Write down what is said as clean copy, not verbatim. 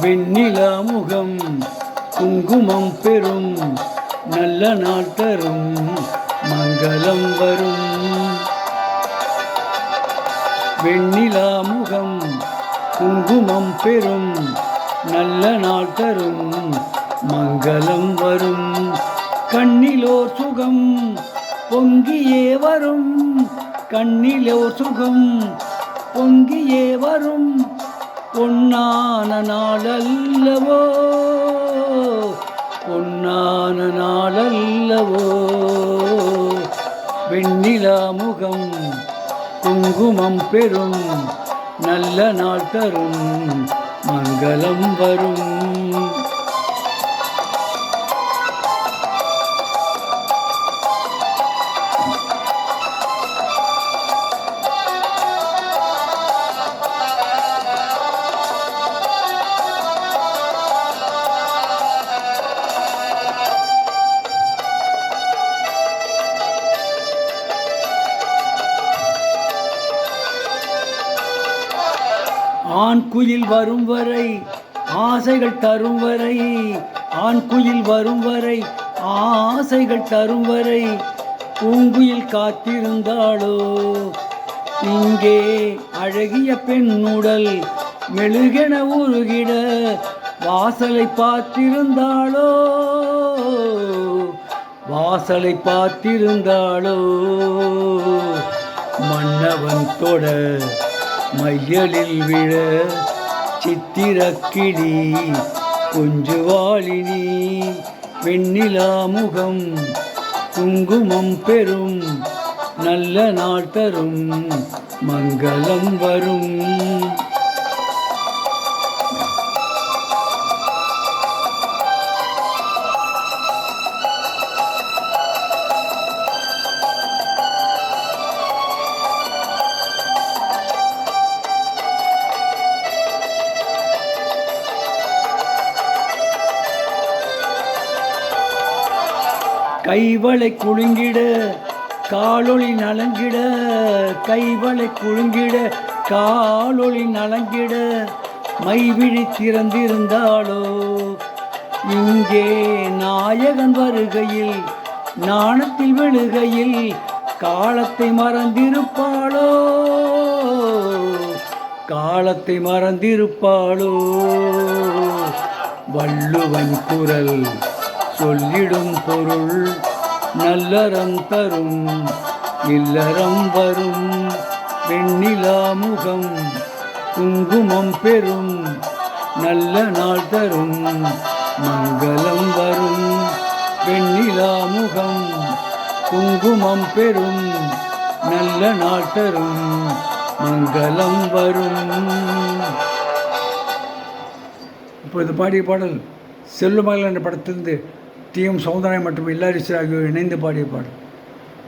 வெண்ணிலா முகம் குங்குமம் பெறும் நல்ல நாள் தரும் மங்களம் வரும். வெண்ணிலா முகம் குங்குமம் பெறும் நல்ல நாள் தரும் மங்களம் வரும். கண்ணிலோர் சுகம் பொங்கியே வரும், கண்ணிலோர் சுகம் பொங்கியே வரும். பொன்னான நாளல்லவோ, பொன்னான நாளல்லவோ. வெண்ணிலா முகம் குங்குமம் பெறும் நல்ல நாள் தரும் மங்களம் வரும். ஆண் குயில் வரும் வரை ஆசைகள் தரும் வரை, ஆண் குயில் வரும் வரை ஆசைகள் தரும் வரை பூங்குயில் காத்திருந்தாளோ. இங்கே அழகிய பெண்ணுடல் மெழுகென உருகிட வாசலை பார்த்திருந்தாளோ, வாசலை பார்த்திருந்தாளோ. மன்னவன் தொட மையலில் விழ சித்திரக்கிளி கொஞ்சுவாளினி. வெண்ணிலா முகம் குங்குமம் பெறும் நல்ல நாள் தரும் மங்களம் வரும். கைவளை குலுங்கிட காலொளி நலங்கிட, கைவளை குலுங்கிட காலொளி நலங்கிட மைவிழி திறந்திருந்தாளோ. இங்கே நாயகன் வருகையில் நாணத்தில் விழுகையில் காலத்தை மறந்திருப்பாளோ, காலத்தை மறந்திருப்பாளோ. வள்ளுவன் குரல் சொல்லிடும் பொருள் நல்லறம் தரும் இல்லறம் வரும். வெண்ணிலா முகம் குங்குமம் பெறும் நல்ல நாள் தரும் மங்களம் வரும். வெண்ணிலா முகம் குங்குமம் பெறும் நல்ல நாள் தரும் மங்களம் வரும். இப்போது பாடிய பாடல் செல்லுமகள் என்ற படத்திலிருந்து டி.எம். சௌந்தரராஜன் மற்றும் எல்லாரிசு ஆகியோர் இணைந்து பாடிய பாடல்.